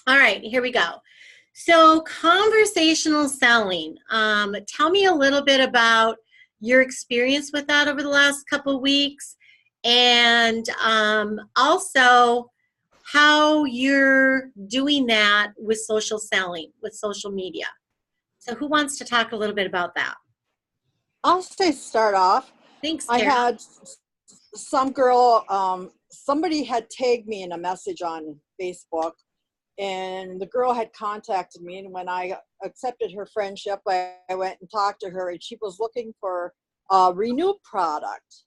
All right, here we go. So conversational selling. Tell me a little bit about your experience with that over the last couple of weeks, and also how you're doing that with social selling, with social media. So who wants to talk a little bit about that? I'll say start off. Thanks, I Carol. had some girl, somebody had tagged me in a message on Facebook, and the girl had contacted me. And when I accepted her friendship, I went and talked to her, and she was looking for a Renew product.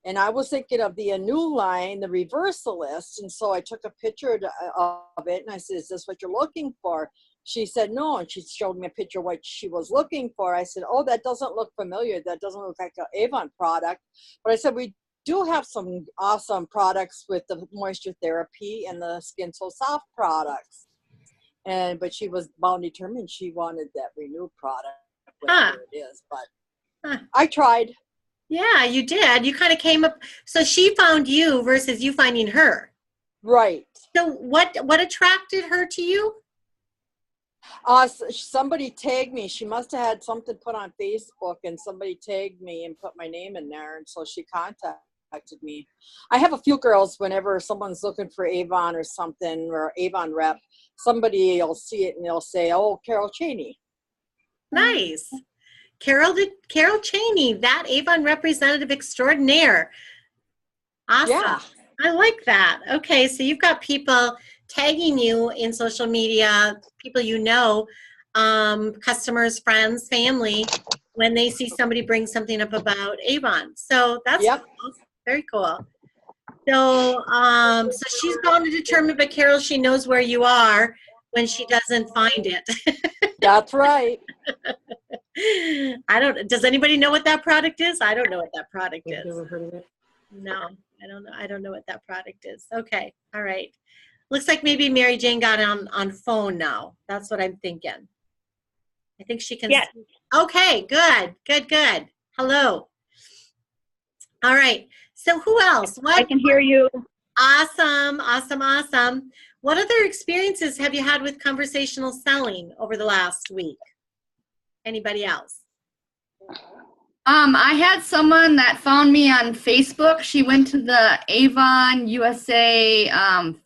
And I was thinking of the New line, the reversalist. And so I took a picture of it, and I said, "Is this what you're looking for?" She said no, and she showed me a picture of what she was looking for. I said, "Oh, that doesn't look familiar. That doesn't look like an Avon product." But I said, "We do have some awesome products with the moisture therapy and the Skin So Soft products." But she was bound determined she wanted that Renew product, Huh. whatever it is. But Huh. I tried. Yeah, you did. You kind of came up. So she found you versus you finding her. Right. So what attracted her to you? Somebody tagged me. She must have had something put on Facebook, and somebody tagged me and put my name in there, and so she contacted me. I have a few girls, whenever someone's looking for Avon or something, or Avon rep, somebody will see it and they'll say, "Oh, Carol Cheney." Nice. Carol Cheney, that Avon representative extraordinaire. Awesome. Yeah. I like that. Okay, so you've got people tagging you in social media, people you know, customers, friends, family, when they see somebody bring something up about Avon. So that's Yep. cool. Very cool. So, so she's bound to determine, but Carol, she knows where you are when she doesn't find it. That's right. Does anybody know what that product is? I don't know what that product I've is. never heard of it. No, I don't know. I don't know what that product is. Okay. All right. Looks like maybe Mary Jane got on phone now. That's what I'm thinking. I think she can. Yes. Okay, good. Hello. All right. So who else? I can hear you. Awesome. What other experiences have you had with conversational selling over the last week? Anybody else? I had someone that found me on Facebook. She went to the Avon USA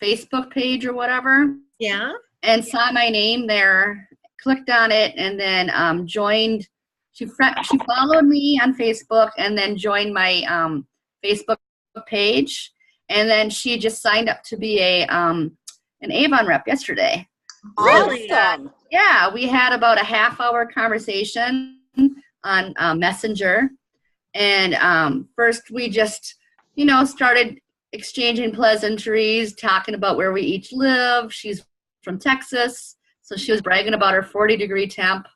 Facebook page or whatever. Yeah. And saw my name there, clicked on it, and then joined. She followed me on Facebook and then joined my Facebook page. And then she just signed up to be an Avon rep yesterday. Really? Awesome. Yeah, we had about a half-hour conversation on Messenger, and first we just started exchanging pleasantries, talking about where we each live. She's from Texas, so she was bragging about her 40-degree temp,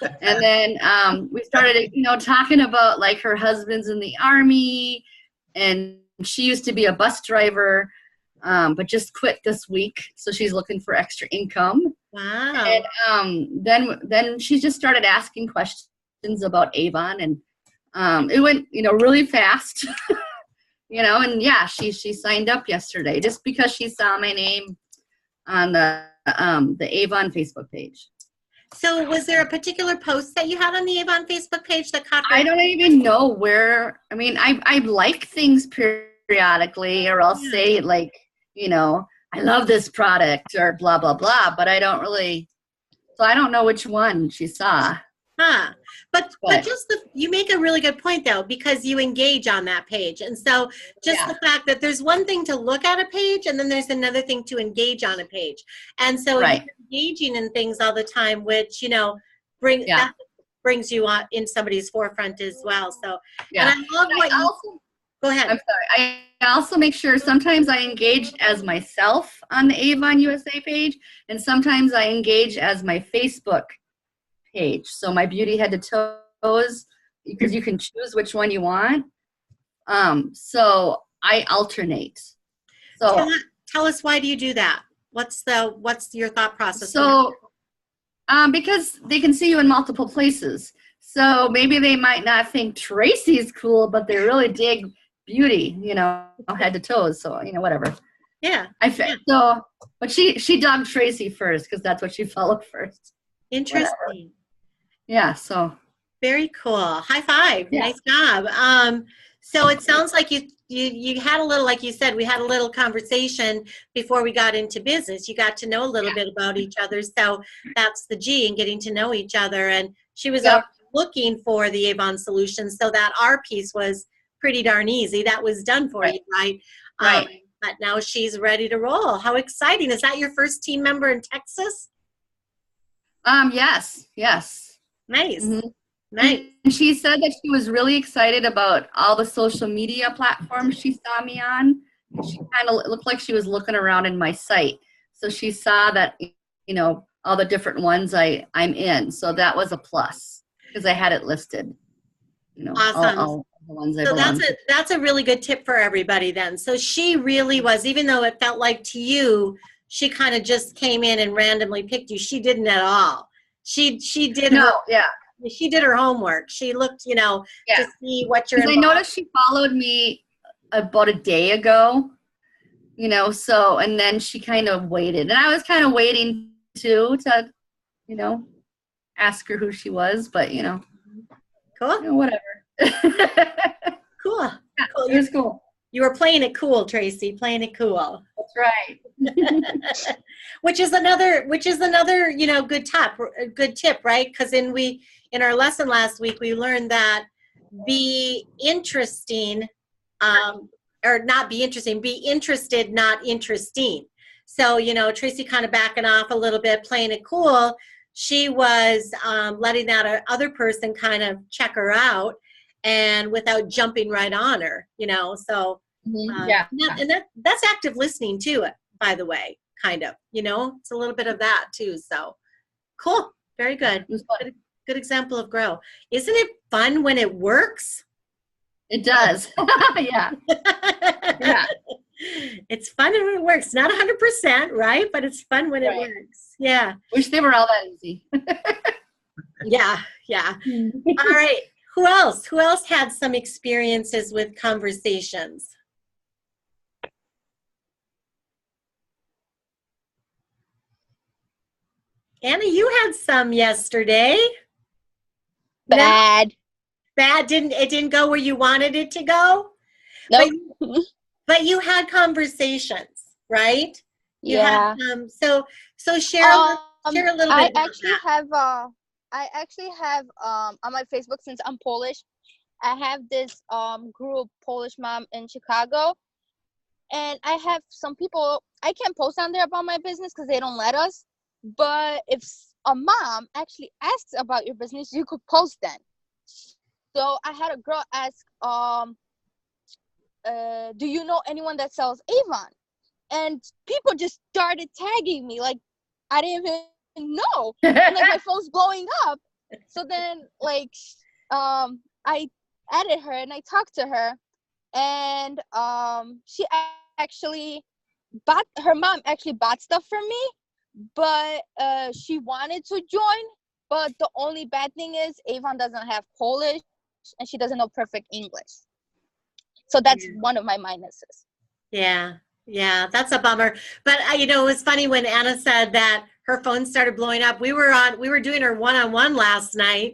and then we started talking about like her husband's in the Army, and she used to be a bus driver, but just quit this week, so she's looking for extra income. Wow. And then she just started asking questions about Avon, and it went really fast. And yeah, she signed up yesterday just because she saw my name on the Avon Facebook page. So was there a particular post that you had on the Avon Facebook page that caught her? I don't even know where. I mean, I like things periodically, or I'll say like, I love this product or blah blah blah, but I don't really. So I don't know which one she saw. Huh. But just you make a really good point though, because you engage on that page. And so just the fact that there's one thing to look at a page and then there's another thing to engage on a page. And so you're engaging in things all the time, which, that brings you on in somebody's forefront as well. So, and I love what you go ahead. I'm sorry. I also make sure sometimes I engage as myself on the Avon USA page, and sometimes I engage as my Facebook page. So my beauty head to toes, because you can choose which one you want. So I alternate. So tell us, why do you do that? What's your thought process? So because they can see you in multiple places. So maybe they might not think Tracy's cool, but they really dig beauty, head to toes. So, whatever. Yeah. So, but she dogged Tracy first because that's what she followed first. Interesting. Whatever. Yeah. So. Very cool. High five. Yeah. Nice job. So it sounds like you had a little, like you said, we had a little conversation before we got into business. You got to know a little bit about each other. So that's the G in getting to know each other. And she was looking for the Avon solution, so that our piece was pretty darn easy. That was done for you, right? Right. But now she's ready to roll. How exciting. Is that your first team member in Texas? Yes. Nice. Mm-hmm. Nice. And she said that she was really excited about all the social media platforms she saw me on. She kind of looked like she was looking around in my site. So she saw that, you know, all the different ones I'm in. So that was a plus because I had it listed. You know, awesome. all the ones I so belong to. that's a really good tip for everybody then. So she really was, even though it felt like to you, she kind of just came in and randomly picked you. She didn't at all. She did she did her homework. She looked, you know, to see what you're involved. I noticed she followed me about a day ago, you know, so, and then she kind of waited. And I was kind of waiting too to, you know, ask her who she was, but, you know. Cool. You know, whatever. Cool. Yeah, cool. It was cool. You were playing it cool, Tracy, playing it cool. That's right. which is another, you know, good tip, right? Because in our lesson last week, we learned that be interesting, or not be interesting, be interested, not interesting. So, you know, Tracy kind of backing off a little bit, playing it cool. She was letting that other person kind of check her out, and without jumping right on her, you know. So and that's active listening too, by the way, kind of, you know, it's a little bit of that too. So cool. Very good. Good example of grow. Isn't it fun when it works? It does. Yeah. It's fun when it works. Not 100%, right? But it's fun when it works. Yeah. Wish they were all that easy. Yeah. All right. Who else? Who else had some experiences with conversations? Anna, you had some yesterday. Bad. No? Bad. It didn't go where you wanted it to go? Nope. But you had conversations, right? You yeah. had so share a little bit. I actually have on my Facebook, since I'm Polish, I have this group, Polish Mom in Chicago, and I have some people. I can't post on there about my business because they don't let us. But if a mom actually asks about your business, you could post then. So I had a girl ask, do you know anyone that sells Avon? And people just started tagging me like I didn't even know. And, like, my phone's blowing up. So then, like, I added her and I talked to her, and she actually her mom actually bought stuff from me, but she wanted to join. But the only bad thing is Avon doesn't have Polish, and she doesn't know perfect English. So that's one of my minuses. Yeah, that's a bummer. But you know, it was funny when Anna said that her phone started blowing up. We were doing her one-on-one last night,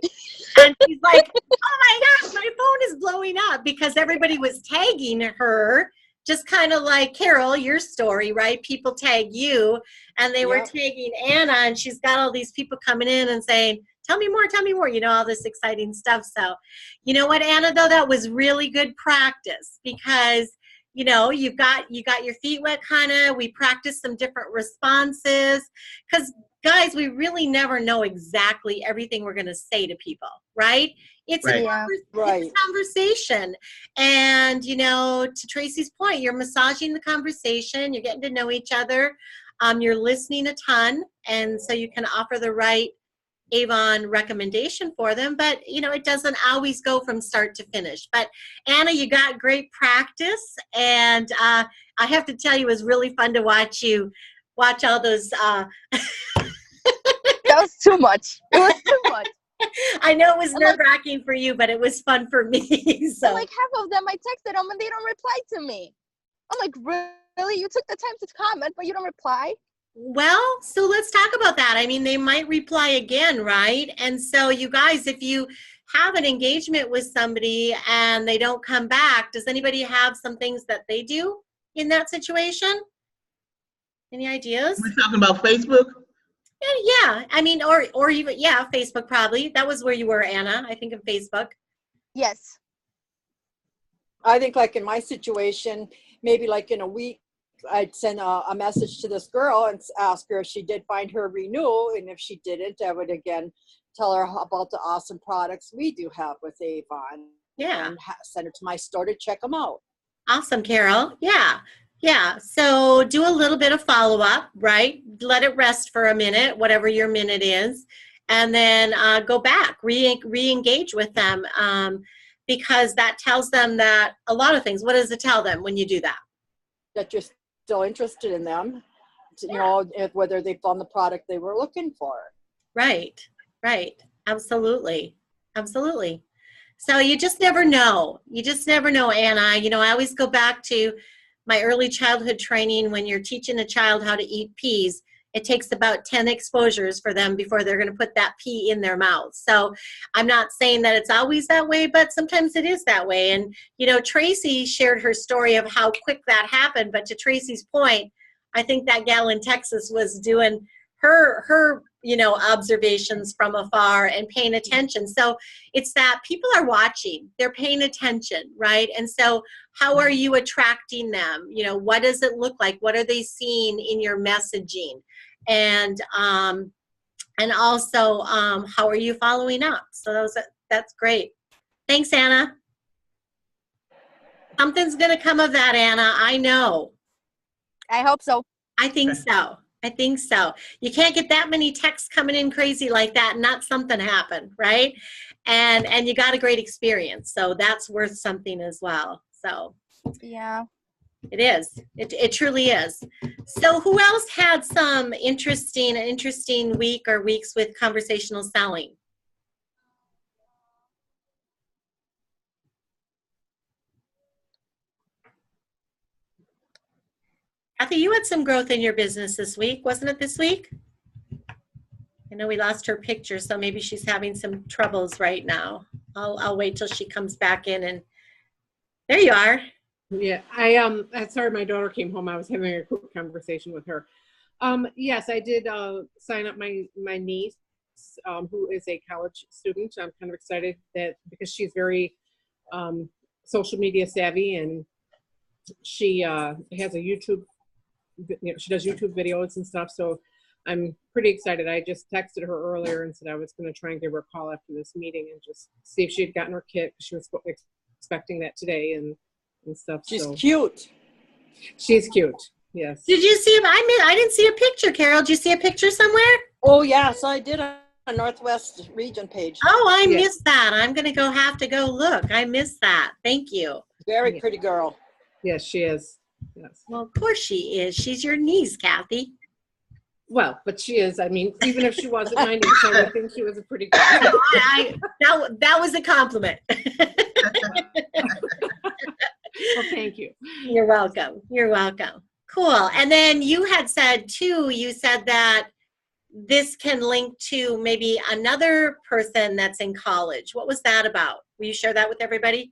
and she's like, "Oh my gosh, my phone is blowing up," because everybody was tagging her, just kind of like Carol, your story, right? People tag you, and they were tagging Anna, and she's got all these people coming in and saying, tell me more, you know, all this exciting stuff. So, you know what, Anna, though, that was really good practice, because, you know, you got your feet wet, kind of. We practiced some different responses, because, guys, we really never know exactly everything we're going to say to people, right? It's a conversation. And, you know, to Tracy's point, you're massaging the conversation. You're getting to know each other. You're listening a ton. And so you can offer the right Avon recommendation for them. But, you know, it doesn't always go from start to finish. But, Anna, you got great practice. And I have to tell you, it was really fun to watch all those. That was too much. It was too much. I know it was nerve-wracking for you, but it was fun for me. So, like, half of them, I texted them and they don't reply to me. I'm like, really? You took the time to comment, but you don't reply? Well, so let's talk about that. I mean, they might reply again, right? And so you guys, if you have an engagement with somebody and they don't come back, does anybody have some things that they do in that situation? Any ideas? We're talking about Facebook? Yeah, I mean, or even, yeah, Facebook probably. That was where you were, Anna, I think of Facebook. Yes. I think like in my situation, maybe like in a week, I'd send a message to this girl and ask her if she did find her renewal. And if she didn't, I would again tell her about the awesome products we do have with Avon. Yeah. And send her to my store to check them out. Awesome, Carol. Yeah. Yeah. So do a little bit of follow-up, right? Let it rest for a minute, whatever your minute is, and then go back, re-engage with them, because that tells them that a lot of things. What does it tell them when you do that? That you're still interested in them, you know, whether they found the product they were looking for. Right. Right. Absolutely. Absolutely. So you just never know. You just never know, Anna. You know, I always go back to my early childhood training. When you're teaching a child how to eat peas, it takes about 10 exposures for them before they're going to put that pea in their mouth. So I'm not saying that it's always that way, but sometimes it is that way. And, you know, Tracy shared her story of how quick that happened. But to Tracy's point, I think that gal in Texas was doing her you know, observations from afar and paying attention. So it's that people are watching, they're paying attention, right? And so how are you attracting them? You know, what does it look like? What are they seeing in your messaging? And also, how are you following up? So that's great. Thanks, Anna. Something's going to come of that, Anna. I know. I hope so. I think so. I think so. You can't get that many texts coming in crazy like that and not something happen, right? And you got a great experience. So that's worth something as well. So yeah, it is. It truly is. So who else had some interesting week or weeks with conversational selling? Kathy, you had some growth in your business this week. Wasn't it this week? I know we lost her picture, so maybe she's having some troubles right now. I'll wait till she comes back in, and there you are. Yeah, I sorry, my daughter came home. I was having a quick conversation with her. Yes, I did sign up my niece, who is a college student. I'm kind of excited that because she's very social media savvy, and she has a YouTube. You know, she does YouTube videos and stuff. So I'm pretty excited. I just texted her earlier and said I was going to try and give her a call after this meeting and just see if she had gotten her kit. She was expecting that today and stuff. She's cute. She's cute. Yes. Did you see him? I didn't see a picture, Carol. Did you see a picture somewhere? Oh, yes, I did on a Northwest region page. Oh, I missed that. I'm going to have to go look. I missed that. Thank you. Very pretty girl. Yes, she is. Yes. Well, of course she is. She's your niece, Kathy. Well, but she is. I mean, even if she wasn't my niece, I would think she was a pretty girl. That was a compliment. Well, thank you. You're welcome. You're welcome. Cool. And then you had said, too, you said that this can link to maybe another person that's in college. What was that about? Will you share that with everybody?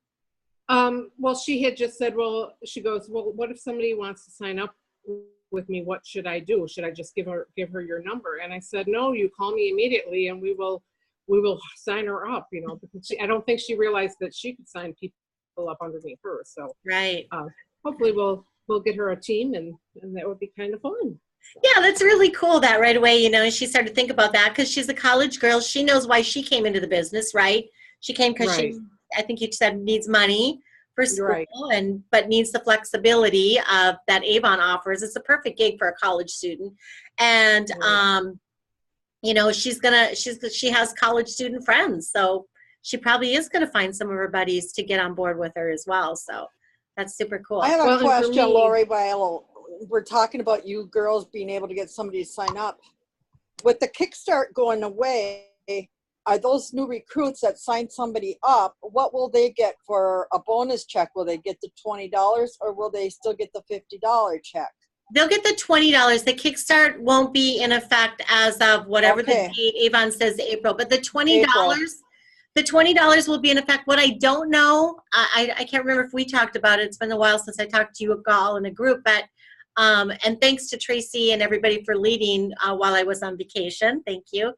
Well, she had just said, well, she goes, well, what if somebody wants to sign up with me? What should I do? Should I just give her your number? And I said, no, you call me immediately and we will sign her up, you know, because I don't think she realized that she could sign people up underneath her. So right. Hopefully we'll get her a team and that would be kind of fun. Yeah, that's really cool that right away, you know, she started to think about that because she's a college girl. She knows why she came into the business, right? She came because she, I think you said, needs money for school, but needs the flexibility of that Avon offers. It's a perfect gig for a college student. And, you know, she has college student friends. So she probably is going to find some of her buddies to get on board with her as well. So that's super cool. I have a question, Lori, while we're talking about you girls being able to get somebody to sign up. With the Kickstart going away, are those new recruits that sign somebody up, what will they get for a bonus check? Will they get the $20 or will they still get the $50 check? They'll get the $20. The Kickstart won't be in effect as of whatever Okay. the date Avon says April, but the $20, April. the $20 will be in effect. What I don't know, I can't remember if we talked about it. It's been a while since I talked to you all in a group, but and thanks to Tracy and everybody for leading while I was on vacation. Thank you.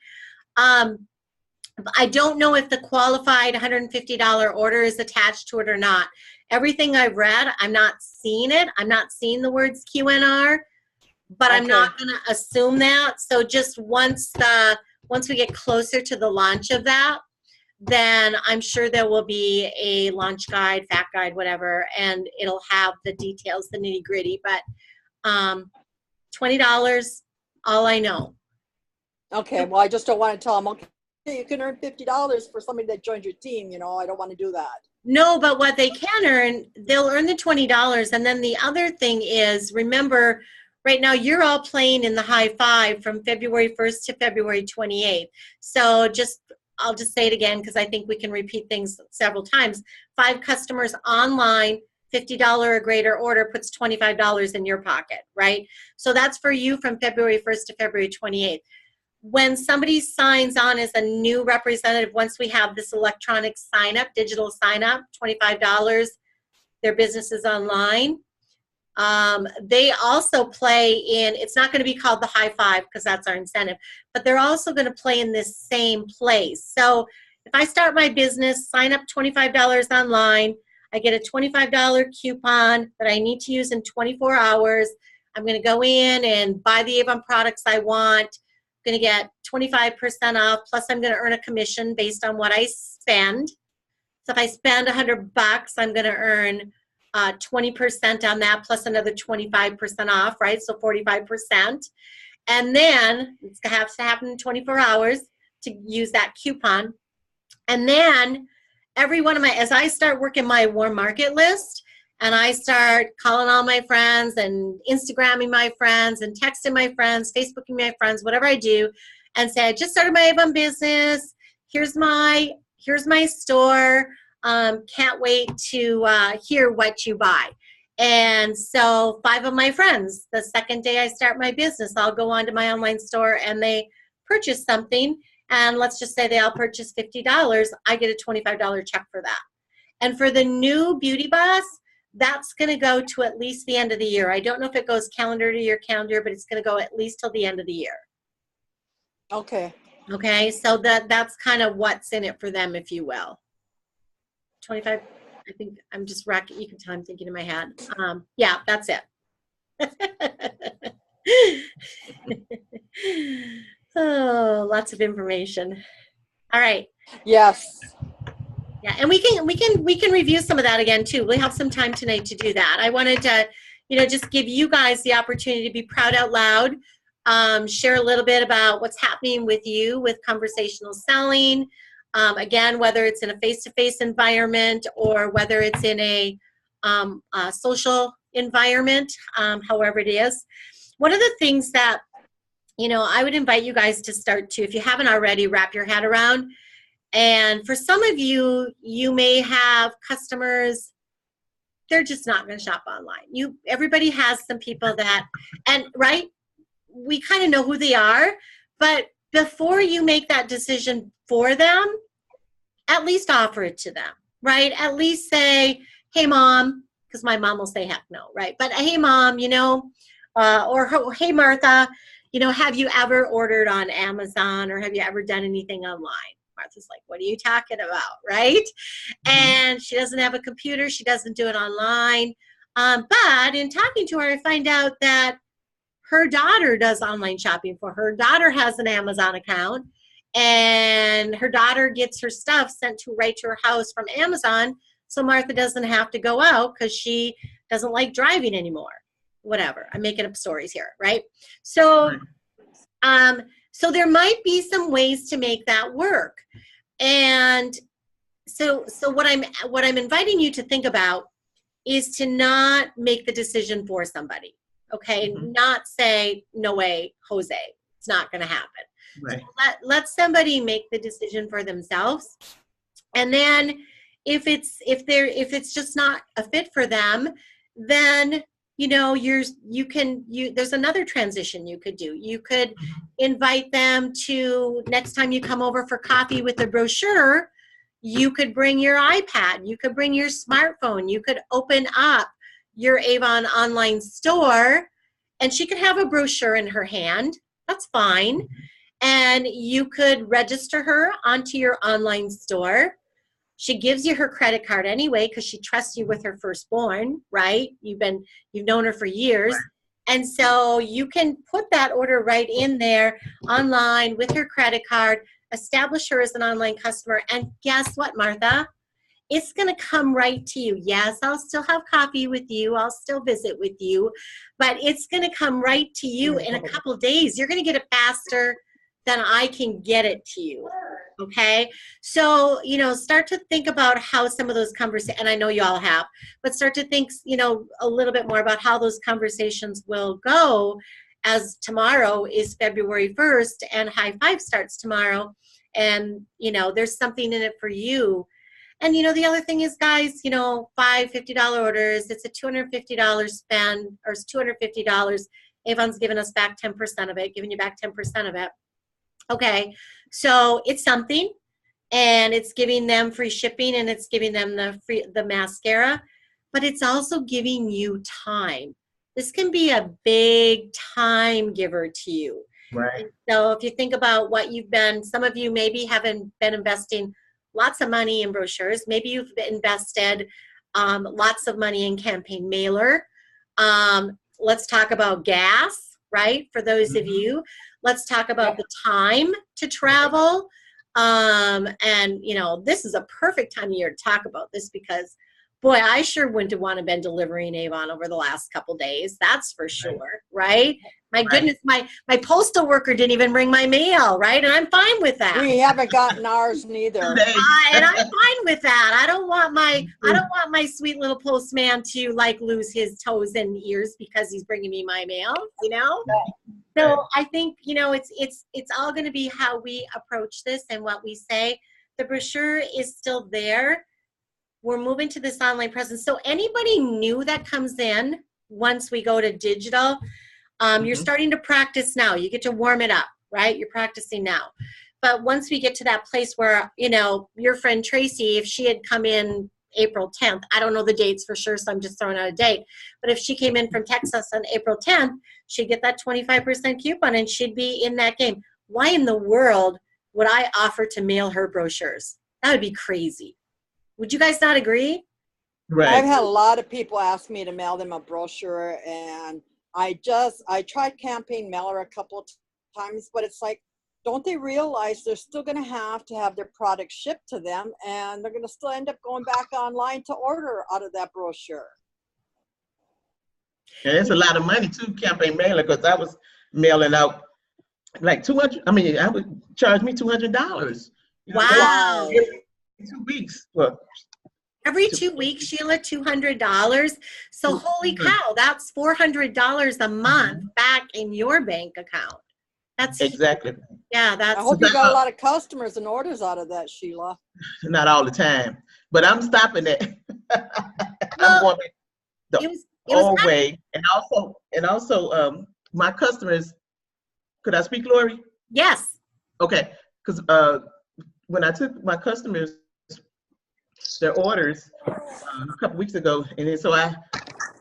I don't know if the qualified $150 order is attached to it or not. Everything I've read, I'm not seeing it. I'm not seeing the words QNR, but I'm not going to assume that. So just once we get closer to the launch of that, then I'm sure there will be a launch guide, fact guide, whatever, and it'll have the details, the nitty gritty. But $20, all I know. Okay, well, I just don't want to tell them, okay, you can earn $50 for somebody that joins your team. You know, I don't want to do that. No, but what they can earn, they'll earn the $20. And then the other thing is, remember, right now you're all playing in the high five from February 1st to February 28th. So I'll just say it again because I think we can repeat things several times. 5 customers online, $50 or greater order puts $25 in your pocket, right? So that's for you from February 1st to February 28th. When somebody signs on as a new representative, once we have this electronic sign up, digital sign up, $25, their business is online. They also play in, it's not going to be called the high five because that's our incentive, but they're also going to play in this same place. So if I start my business, sign up $25 online, I get a $25 coupon that I need to use in 24 hours. I'm going to go in and buy the Avon products I want. I'm going to get 25% off, plus I'm going to earn a commission based on what I spend. So if I spend $100, I'm going to earn 20% on that, plus another 25% off, right? So 45%. And then it has to happen in 24 hours to use that coupon. And then every one of my, as I start working my warm market list, and I start calling all my friends and Instagramming my friends and texting my friends, Facebooking my friends, whatever I do, and say, I just started my Avon business. Here's my store. Can't wait to hear what you buy. And so 5 of my friends, the second day I start my business, I'll go onto my online store and they purchase something. And let's just say they all purchase $50. I get a $25 check for that. And for the new Beauty Boss, that's going to go to at least the end of the year. I don't know if it goes calendar to year calendar, but it's going to go at least till the end of the year. Okay. Okay, so that's kind of what's in it for them, if you will. 25, I think I'm just racking, you can tell I'm thinking in my head. Yeah, that's it. Oh, lots of information. All right. Yes. Yeah, and we can review some of that again too. We have some time tonight to do that. I wanted to, just give you guys the opportunity to be proud out loud, share a little bit about what's happening with you with conversational selling. Again, whether it's in a face-to-face environment or whether it's in a social environment, however it is. One of the things that, I would invite you guys to start to, if you haven't already, wrap your head around. And for some of you, you may have customers, they're just not going to shop online. Everybody has some people that, and right, we kind of know who they are, but before you make that decision for them, at least offer it to them, right? At least say, hey, Mom, because my mom will say heck no, right? But hey, Mom, or hey, Martha, have you ever ordered on Amazon or have you ever done anything online? Martha's like, what are you talking about, right? And she doesn't have a computer. She doesn't do it online. But in talking to her, I find out that her daughter does online shopping for her. Her daughter has an Amazon account, and her daughter gets her stuff sent right to her house from Amazon, so Martha doesn't have to go out because she doesn't like driving anymore. Whatever. I'm making up stories here, right? So, so there might be some ways to make that work. And so what I'm inviting you to think about is to not make the decision for somebody. Okay, not say, no way, Jose, it's not going to happen. Right. So let somebody make the decision for themselves. And then if it's just not a fit for them, then there's another transition you could do. You could invite them to, next time you come over for coffee with a brochure, you could bring your iPad, you could bring your smartphone, you could open up your Avon online store, and she could have a brochure in her hand. That's fine. And you could register her onto your online store. She gives you her credit card anyway because she trusts you with her firstborn, right? You've known her for years. Right. And so you can put that order right in there online with her credit card, establish her as an online customer, and guess what, Martha? It's going to come right to you. Yes, I'll still have coffee with you. I'll still visit with you, but it's going to come right to you in a couple of days. You're going to get it faster than I can get it to you. Okay, so start to think about how some of those conversations, and I know you all have, but start to think a little bit more about how those conversations will go, as tomorrow is February 1st and High Five starts tomorrow, and there's something in it for you. And the other thing is, guys, $5 $50 orders, it's a $250 spend, or it's $250. Avon's giving us back 10% of it, giving you back 10% of it. Okay, so it's something, and it's giving them free shipping, and it's giving them the mascara, but it's also giving you time. This can be a big time giver to you. Right. And so if you think about what some of you maybe haven't been investing lots of money in brochures. Maybe you've invested lots of money in campaign mailer. Let's talk about gas, right? For those of you. Let's talk about the time to travel. And, this is a perfect time of year to talk about this because, boy, I sure wouldn't have want to been delivering Avon over the last couple days. That's for sure, right? My goodness, my postal worker didn't even bring my mail, right? And I'm fine with that. We haven't gotten ours neither. And I'm fine with that. I don't want my sweet little postman to lose his toes and ears because he's bringing me my mail, So I think, it's all going to be how we approach this and what we say. The brochure is still there. We're moving to this online presence. So anybody new that comes in, once we go to digital, you're starting to practice now. You get to warm it up, right? You're practicing now. But once we get to that place where, your friend Tracy, if she had come in April 10th, I don't know the dates for sure, so I'm just throwing out a date. But if she came in from Texas on April 10th, she'd get that 25% coupon and she'd be in that game. Why in the world would I offer to mail her brochures? That would be crazy. Would you guys not agree? Right. I've had a lot of people ask me to mail them a brochure, and I tried campaign mailer a couple of times, but it's like, don't they realize they're still going to have their product shipped to them, and they're going to still end up going back online to order out of that brochure? And it's a lot of money too, campaign mailer, because I was mailing out like 200. I mean, I would charge me $200. Wow. 2 weeks. Well, every 2 weeks, Sheila, $200. So holy cow, that's $400 a month back in your bank account. That's exactly. Yeah, that's. I hope you got a lot of customers and orders out of that, Sheila. Not all the time, but I'm stopping it. I'm going the old way, and also, my customers. Could I speak, Lori? Yes. Okay, because when I took my customers their orders a couple weeks ago, and then so I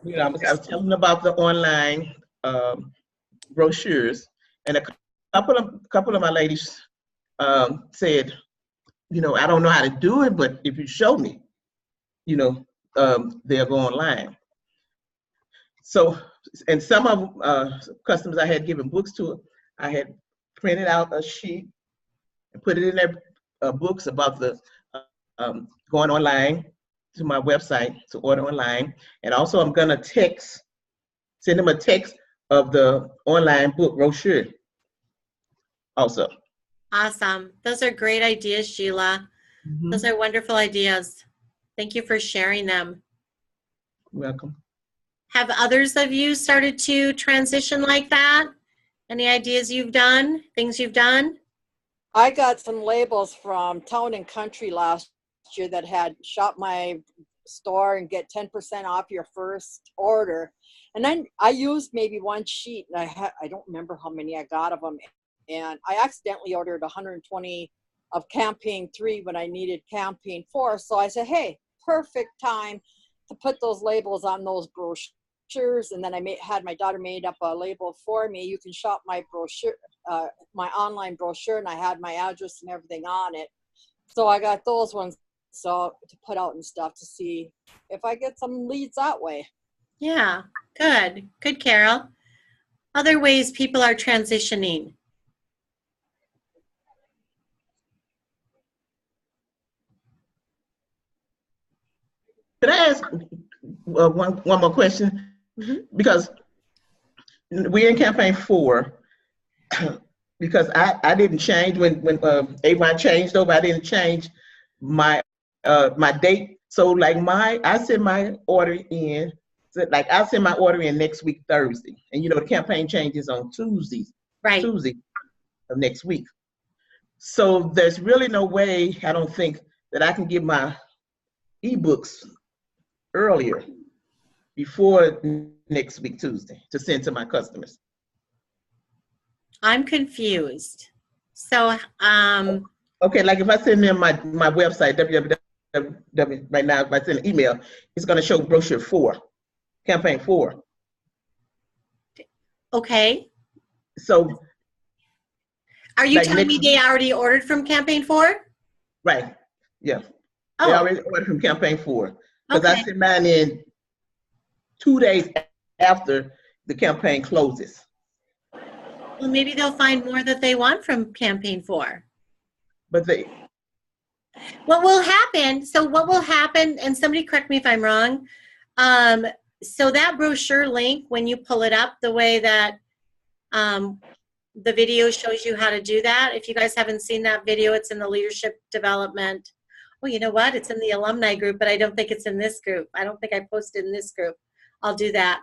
was telling them about the online brochures, and a couple of my ladies said, I don't know how to do it, but if you show me, they'll go online. So, and some of customers I had given books to, I had printed out a sheet and put it in their books about the going online to my website to order online. And also I'm gonna send them a text of the online book brochure also. Awesome. Those are great ideas, Sheila. Those are wonderful ideas. Thank you for sharing them. Welcome. Have others of you started to transition like that? Any ideas you've done, things you've done? I got some labels from Town and Country last year that had shop my store and get 10% off your first order. And then I used maybe one sheet, and I don't remember how many I got of them. And I accidentally ordered 120 of campaign 3 when I needed campaign 4. So I said, hey, perfect time to put those labels on those brochures. And then I had my daughter made up a label for me. You can shop my brochure, my online brochure, and I had my address and everything on it. So I got those ones so to put out and stuff to see if I get some leads that way. Yeah, good. Good, Carol. Other ways people are transitioning. Could I ask one more question? Mm-hmm. Because we're in campaign 4. Because I didn't change when Avon changed over. I didn't change my my date. So like I send my order in. So like I send my order in next week Thursday, and you know the campaign changes on Tuesday of next week. So there's really no way, I don't think, that I can get my ebooks earlier before next week Tuesday to send to my customers. I'm confused. So, okay, like if I send them my website, www, right now, if I send an email, it's going to show brochure 4, campaign 4. okay. So, Are you like telling me they already ordered from campaign 4? right, yeah. Oh. They already ordered from campaign 4. Because Okay. I send mine in 2 days after the campaign closes. Well, maybe they'll find more that they want from campaign 4. But they, What will happen, and somebody correct me if I'm wrong, so that brochure link, when you pull it up the way that the video shows you how to do that, if you guys haven't seen that video, it's in the leadership development. Well, you know what? It's in the alumni group, but I don't think it's in this group. I don't think I posted in this group. I'll do that.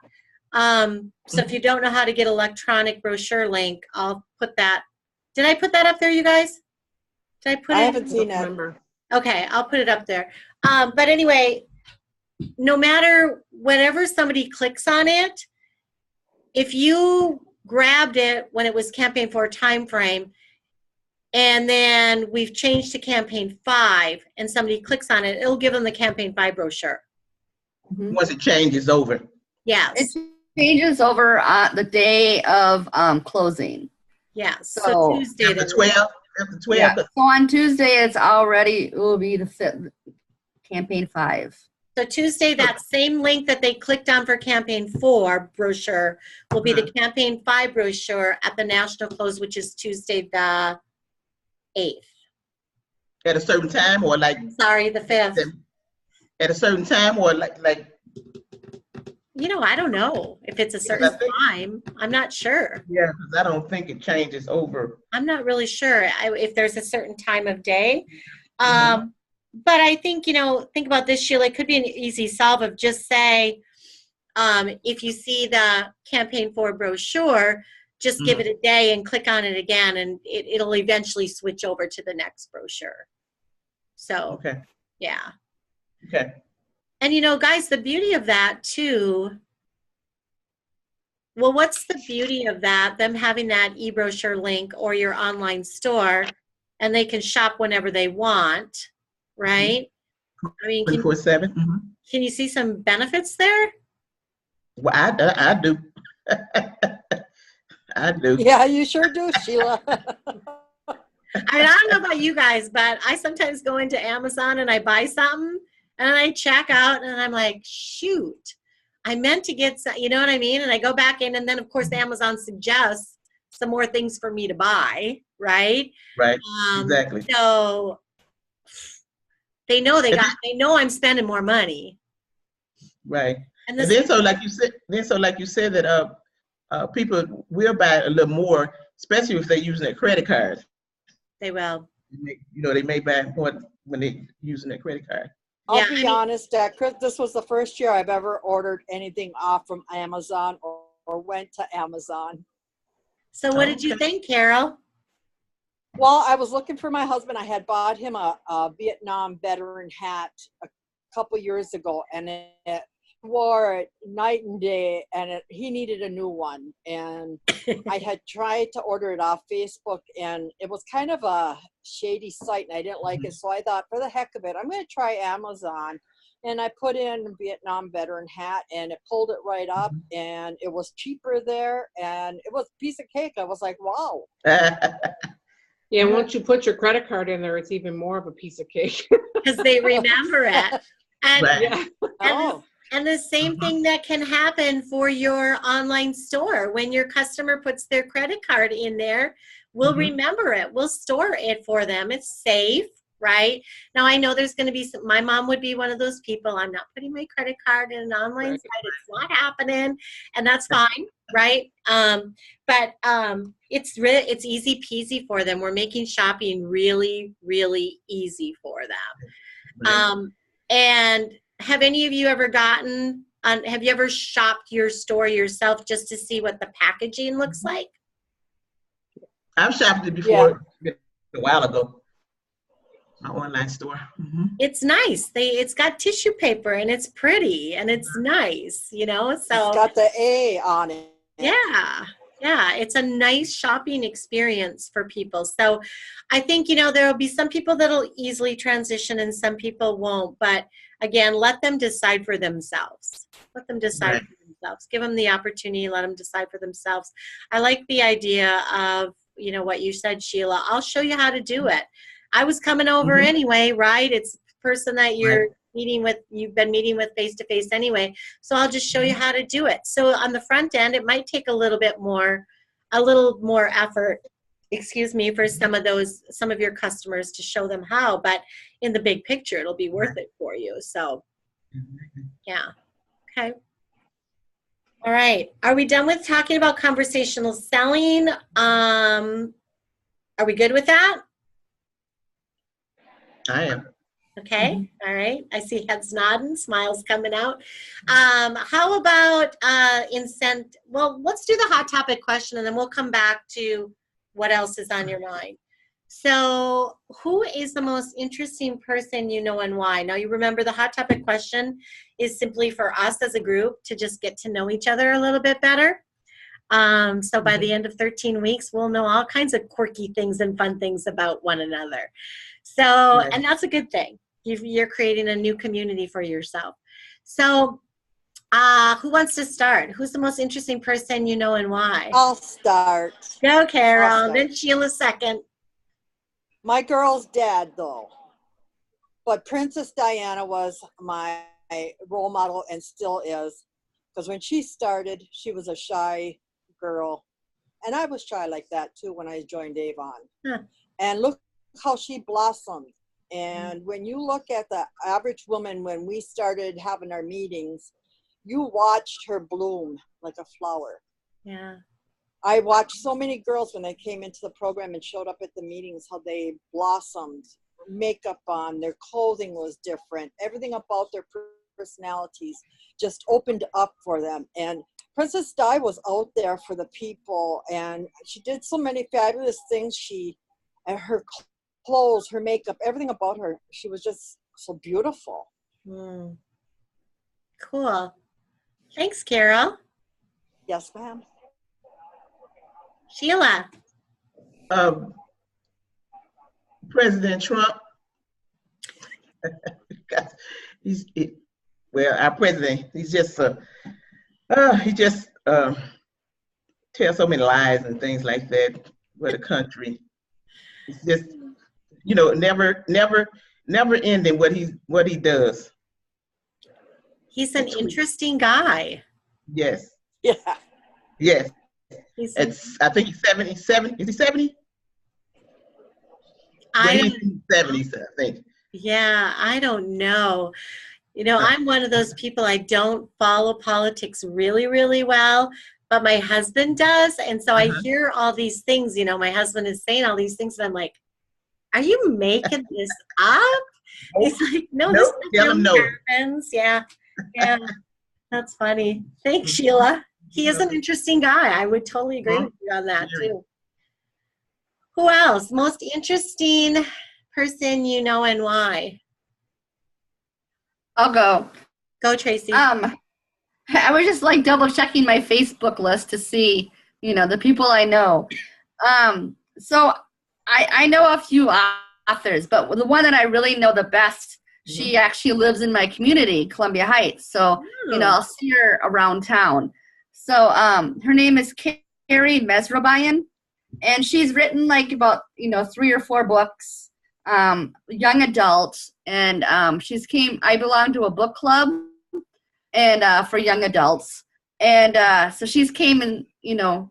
So if you don't know how to get electronic brochure link, I'll put that. Did I put that up there, you guys? Did I put it? I haven't seen it. Okay, I'll put it up there. But anyway, no matter whenever somebody clicks on it, if you grabbed it when it was campaign 4 time frame, and then we've changed to campaign 5, and somebody clicks on it, it'll give them the campaign 5 brochure. once it changes over. Yes. It changes over the day of closing. Yeah. So Tuesday. After 12. After 12. Yeah. So on Tuesday, it will be the campaign 5. So Tuesday, that same link that they clicked on for campaign 4 brochure will be the campaign 5 brochure at the national close, which is Tuesday the 8th. At a certain time, or like? Sorry, the 5th. At a certain time, or like? You know, I don't know if it's a certain time. I'm not sure. Yeah, because I don't think it changes over. I'm not really sure if there's a certain time of day. But I think, you know, think about this, Sheila. It could be an easy solve of just say, if you see the campaign 4 brochure, just give it a day and click on it again, and it'll eventually switch over to the next brochure. So, okay. Yeah. Okay. And, you know, guys, the beauty of that, too, well, what's the beauty of that, them having that e-brochure link or your online store, and they can shop whenever they want, right? I mean, 24/7. Can you see some benefits there? Well, I do. I do. Yeah, you sure do, Sheila. I mean, I don't know about you guys, but I sometimes go into Amazon and I buy something, and I check out, and I'm like, shoot, I meant to get some, you know what I mean? And I go back in, and then, of course, Amazon suggests some more things for me to buy, right? Right, exactly. So they know they know I'm spending more money. Right. And then so like you said that people will buy a little more, especially if they're using their credit card. They will. You know, they may buy more when they're using their credit card. I'll be honest, this was the first year I've ever ordered anything off from Amazon or went to Amazon. So what did you think, Carol? Well, I was looking for my husband. I had bought him a Vietnam veteran hat a couple years ago, and it wore it night and day, and he needed a new one. And I had tried to order it off Facebook, and it was kind of a shady site, and I didn't like it. So I thought, for the heck of it, I'm going to try Amazon. And I put in Vietnam veteran hat, and it pulled it right up, and it was cheaper there, and it was a piece of cake. I was like, wow. Yeah, once you put your credit card in there, it's even more of a piece of cake. Because they remember it. And, Right. Yeah. Oh. and the same thing that can happen for your online store. When your customer puts their credit card in there, we'll remember it. We'll store it for them. It's safe, right? Now, I know there's going to be some, my mom would be one of those people. I'm not putting my credit card in an online site. It's not happening. And that's fine, right? But it's easy peasy for them. We're making shopping really, really easy for them. And have any of you ever have you ever shopped your store yourself just to see what the packaging looks like? I've shopped it before a while ago. My online store. It's nice. It's got tissue paper and it's pretty and it's nice, you know? So it's got the A on it. Yeah. Yeah. It's a nice shopping experience for people. So I think, there'll be some people that'll easily transition and some people won't. But again, let them decide for themselves. Let them decide for themselves. Give them the opportunity. Let them decide for themselves. I like the idea of, what you said, Sheila. I'll show you how to do it. I was coming over anyway, right? It's the person that you've been meeting with face to face anyway. So I'll just show you how to do it. So on the front end, it might take a little more effort, for some of your customers to show them how, but in the big picture, it'll be worth it for you. So yeah. Okay. All right. Are we done with talking about conversational selling? Are we good with that? I am. Okay. All right. I see heads nodding, smiles coming out. How about well, let's do the hot topic question and then we'll come back to what else is on your mind. So who is the most interesting person you know and why? Now you remember the hot topic question is simply for us as a group to just get to know each other a little bit better. So by the end of 13 weeks, we'll know all kinds of quirky things and fun things about one another. So, and that's a good thing. You're creating a new community for yourself. So, who wants to start? Who's the most interesting person you know and why? I'll start. Go, Carol. Then Sheila second. My girl's dad, though. But Princess Diana was my role model and still is. Because when she started, she was a shy girl. And I was shy like that, too, when I joined Avon. And look how she blossomed. And when you look at the average woman, when we started having our meetings, you watched her bloom like a flower. Yeah. I watched so many girls when they came into the program and showed up at the meetings, how they blossomed, makeup on, their clothing was different. Everything about their personalities just opened up for them. And Princess Di was out there for the people, and she did so many fabulous things. Her clothes, her makeup, everything about her, she was just so beautiful. Cool. Thanks, Carol. Yes, ma'am. Sheila. President Trump. Our president, he's just tells so many lies and things like that for the country. It's just, never ending what he does. He's an interesting guy. Yes. Yeah. Yes. I think he's 77. Is he 70? He's 70, I think. Yeah, I don't know. I'm one of those people, I don't follow politics really, really well, but my husband does. And so I hear all these things, my husband is saying all these things, and I'm like, are you making this up? He's like, no, this happens. Yeah. Yeah. That's funny. Thanks, Sheila. He is an interesting guy. I would totally agree with you on that too. Who else? Most interesting person you know and why? I'll go. Go, Tracy. I was just like double checking my Facebook list to see, the people I know. So I know a few authors, but the one that I really know the best, she actually lives in my community, Columbia Heights. So, I'll see her around town. So her name is Carrie Mesrobayan, and she's written like about, 3 or 4 books, young adult, and I belong to a book club and for young adults. And so she's came to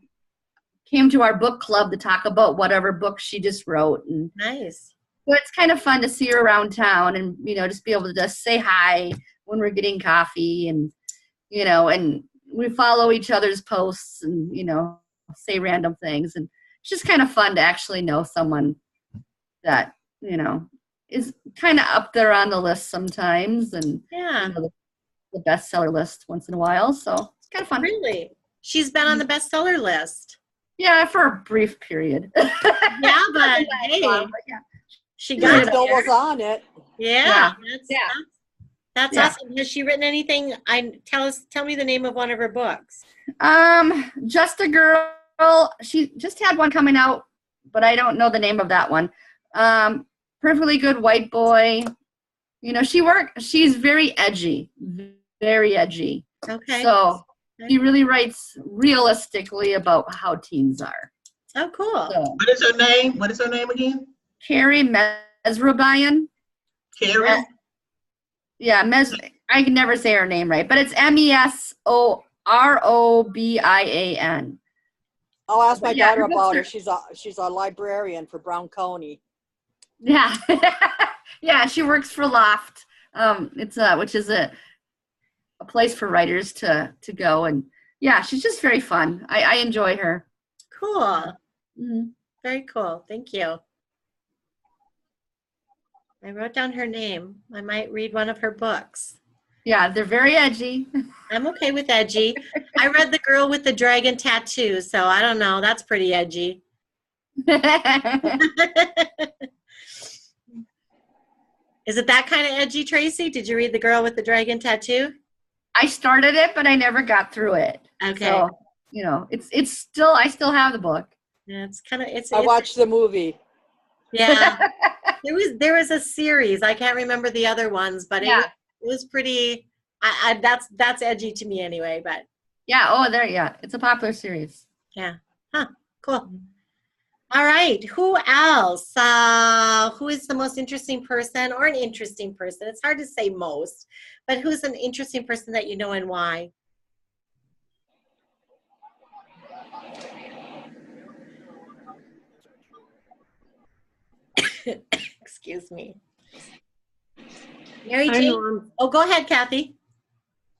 our book club to talk about whatever book she just wrote. And nice. so it's kind of fun to see her around town and, just be able to just say hi when we're getting coffee and we follow each other's posts and, say random things. And it's just kind of fun to actually know someone that, is kind of up there on the list sometimes and the bestseller list once in a while. So it's kind of fun. Really? She's been on the bestseller list. Yeah, for a brief period. Yeah, but hey, she got still was on it. Yeah. That's Yeah. awesome. Has she written anything? Tell me the name of one of her books. Just a Girl. She just had one coming out, but I don't know the name of that one. Perfectly Good White Boy. She's very edgy. Very edgy. Okay. So she really writes realistically about how teens are. Oh, cool. So, What is her name? What is her name again? Carrie Mesrobayan. Carrie? Yeah, I can never say her name right, but it's Mesorobian. I'll ask my daughter about her. She's a librarian for Brown County. Yeah. Yeah, she works for Loft. Which is a place for writers to go, and yeah, she's just very fun. I enjoy her. Cool. Mm-hmm. Very cool. Thank you. I wrote down her name. I might read one of her books. Yeah, they're very edgy. I'm okay with edgy. I read The Girl with the Dragon Tattoo, so I don't know. That's pretty edgy. Is it that kind of edgy, Tracy? Did you read The Girl with the Dragon Tattoo? I started it, but I never got through it. Okay. So, it's still, I still have the book. Yeah, it's I watched the movie. Yeah. There was a series. I can't remember the other ones, but it was pretty. That's edgy to me anyway. But yeah, it's a popular series. Yeah. Huh. Cool. All right. Who else? Who is the most interesting person or an interesting person? It's hard to say most, but who's an interesting person that you know and why? Excuse me. Mary Jane. Oh, go ahead, Kathy.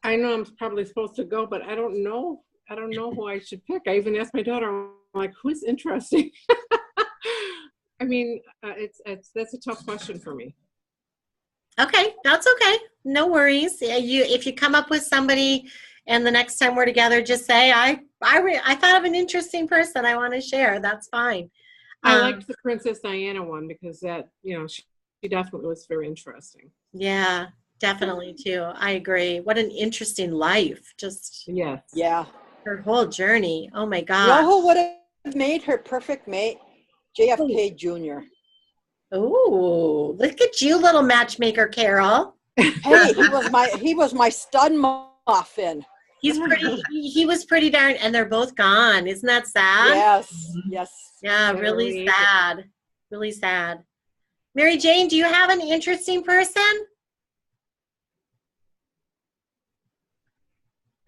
I know I'm probably supposed to go, but I don't know who I should pick. I even asked my daughter, I'm like, who's interesting? I mean, that's a tough question for me. Okay, that's okay. No worries. If you come up with somebody, and the next time we're together, just say I thought of an interesting person I want to share. That's fine. I liked the Princess Diana one because that she definitely was very interesting. Yeah, definitely too. I agree. What an interesting life. Just yes. Yeah. Her whole journey. Oh my God. You know who would have made her perfect mate? JFK Jr. Ooh, look at you, little matchmaker, Carol. Hey, he was my stud muffin. He was pretty darn, and they're both gone. Isn't that sad? Yes, yes. Yeah, really sad. Really sad. Mary Jane, do you have an interesting person?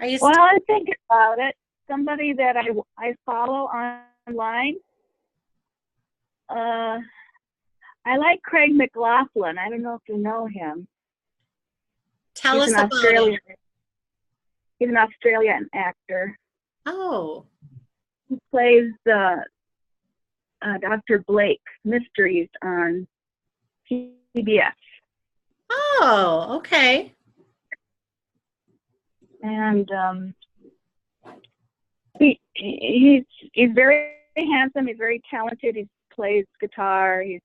Are you? Well, I think about it. Somebody that I follow online. I like Craig McLaughlin. I don't know if you know him. Tell us about him. He's an Australian actor. Oh. He plays Dr. Blake Mysteries on PBS. Oh, okay. And he's very handsome. He's very talented. He's plays guitar. He's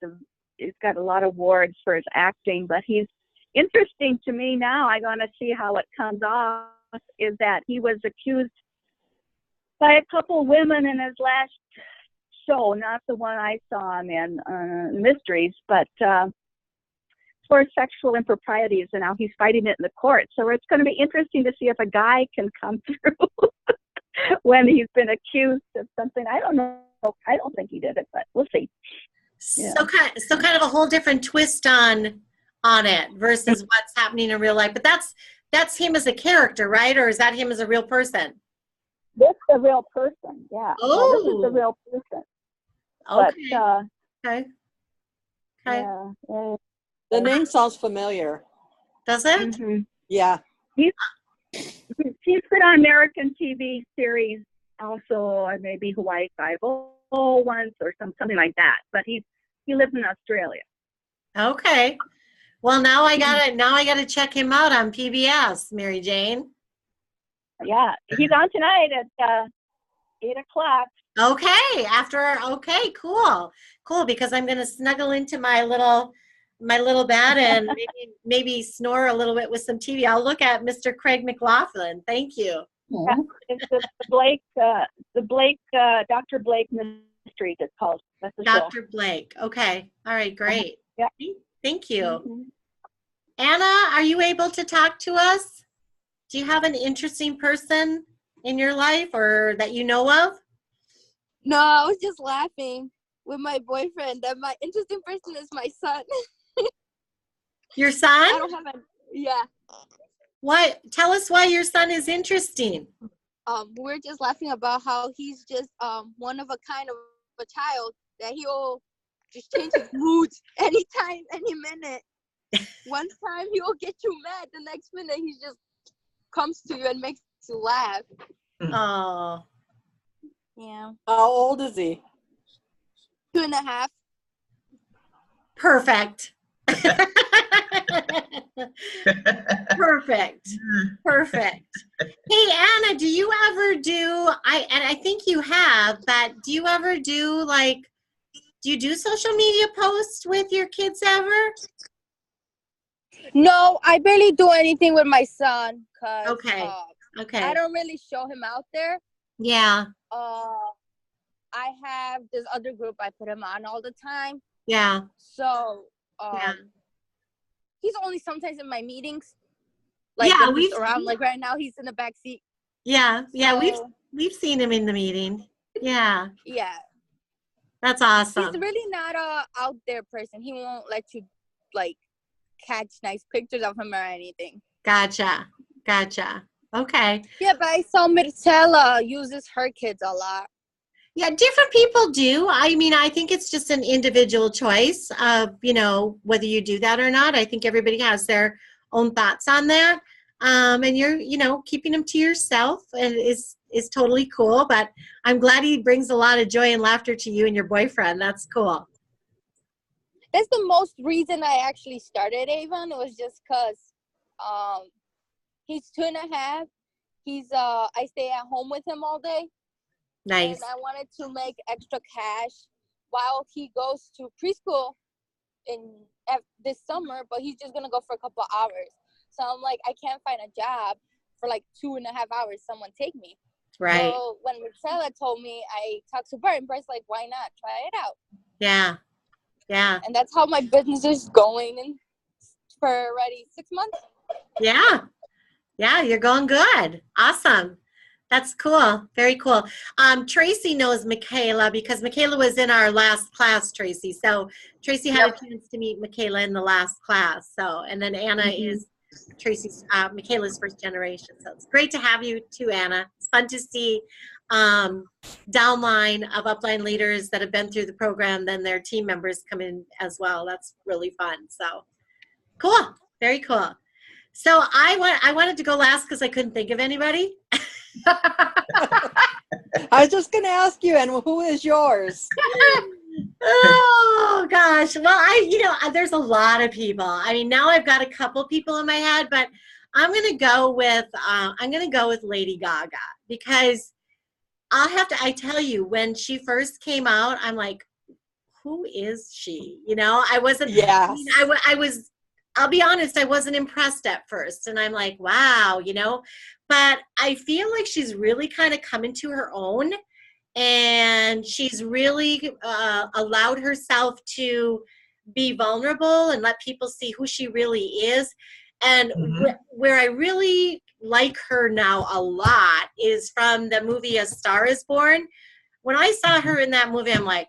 got a lot of awards for his acting, but he's interesting to me now. I'm going to see how it comes off. Is that he was accused by a couple women in his last show, not the one I saw him in, Mysteries, but for sexual improprieties, and now he's fighting it in the court. So it's going to be interesting to see if a guy can come through when he's been accused of something. I don't know. I don't think he did it, but we'll see. Yeah. So kind of a whole different twist on it versus what's happening in real life. But that's him as a character, right? Or is that him as a real person? This is a real person, yeah. Oh. This is a real person. Okay. But, Okay. yeah. The name sounds familiar. Does it? Mm-hmm. Yeah. He's been on American TV series, also maybe Hawaii Five-0 once or something like that. But he lives in Australia. Okay. Well, now I gotta check him out on PBS, Mary Jane. Yeah, he's on tonight at 8:00. Okay, cool, because I'm gonna snuggle into my little bed and maybe snore a little bit with some TV. I'll look at Mr. Craig McLaughlin. Thank you. Yeah, it's the Blake, Dr. Blake Mysteries. It's called. That's the show. Dr. Blake. Okay. All right. Great. Yeah. Thank you. Mm-hmm. Anna, are you able to talk to us? Do you have an interesting person in your life or that you know of? No, I was just laughing with my boyfriend that my interesting person is my son. Your I son? don't have a, yeah. What? Tell us why your son is interesting. We're just laughing about how he's just one of a kind of a child that he'll just change his moods anytime, any minute. One time he'll get you mad, the next minute he just comes to you and makes you laugh. Oh. Yeah. How old is he? 2.5. Perfect. Perfect. Hey, Anna, do you ever do, and I think you have, but do you ever do do you do social media posts with your kids ever? No, I barely do anything with my son because Okay. I don't really show him out there. Yeah. I have this other group I put him on all the time. Yeah. So Yeah. he's only sometimes in my meetings. Yeah, when he's around. Like right now, he's in the back seat. Yeah. So, We've seen him in the meeting. Yeah. Yeah. That's awesome. He's really not a out there person. He won't let you catch nice pictures of him or anything. Gotcha. Okay. Yeah, but I saw Mircela uses her kids a lot. Yeah, different people do. I mean, I think it's just an individual choice of, whether you do that or not. I think everybody has their own thoughts on that. And you're, keeping them to yourself is totally cool. But I'm glad he brings a lot of joy and laughter to you and your boyfriend. That's cool. That's the most reason I actually started Avon. It was just because he's 2.5. He's I stay at home with him all day. Nice. And I wanted to make extra cash while he goes to preschool this summer, but he's just gonna go for a couple of hours. So I'm like, I can't find a job for 2.5 hours. Someone take me. Right. So when Marcella told me, I talked to Bert, and Bert's like, why not try it out? Yeah. And that's how my business is going for already 6 months. Yeah, you're going good. Awesome. That's cool. Very cool. Tracy knows Michaela because Michaela was in our last class, Tracy. So Tracy had a chance to meet Michaela in the last class. So, and then Anna is Michaela's first generation. So it's great to have you too, Anna. It's fun to see downline of upline leaders that have been through the program, then their team members come in as well. That's really fun. So cool. Very cool. So I wanted to go last because I couldn't think of anybody. I was just going to ask you, and who is yours? Oh gosh. Well, there's a lot of people. I mean, now I've got a couple people in my head, but I'm going to go with Lady Gaga because I tell you, when she first came out, I'm like, who is she? You know, I wasn't, Yes. I mean, I was, I'll be honest, I wasn't impressed at first. And I'm like, wow, you know, but I feel like she's really kind of come into her own, and she's really allowed herself to be vulnerable and let people see who she really is. And where I really like her now a lot is from the movie A Star is Born. When I saw her in that movie, I'm like,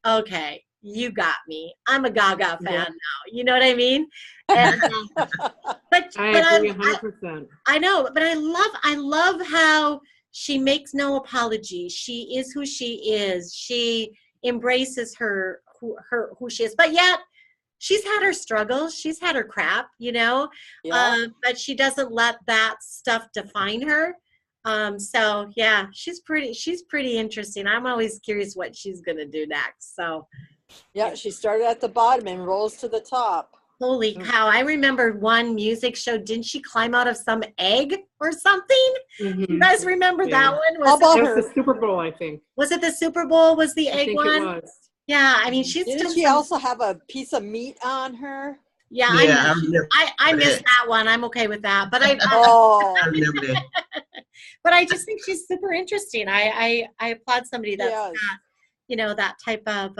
okay, you got me. I'm a Gaga fan now. You know what I mean? And, I agree 100%. I know, but I love how she makes no apology. She is who she is. She embraces who she is. But yet, she's had her struggles. She's had her crap, you know. But she doesn't let that stuff define her. So yeah, she's pretty interesting. I'm always curious what she's gonna do next. So yeah, she started at the bottom and rose to the top. holy cow. I remember one music show. Didn't she climb out of some egg or something? You guys remember that one? How about That her? was the Super Bowl, I think. Was it the Super Bowl? Was the I egg think one? it was. Yeah, I mean, she's Didn't done she some, also have a piece of meat on her? yeah, Yeah, I missed that one. I'm okay with that. But Oh, I remember that. but I just think she's super interesting. I applaud somebody that's Yes. got, you know, that type of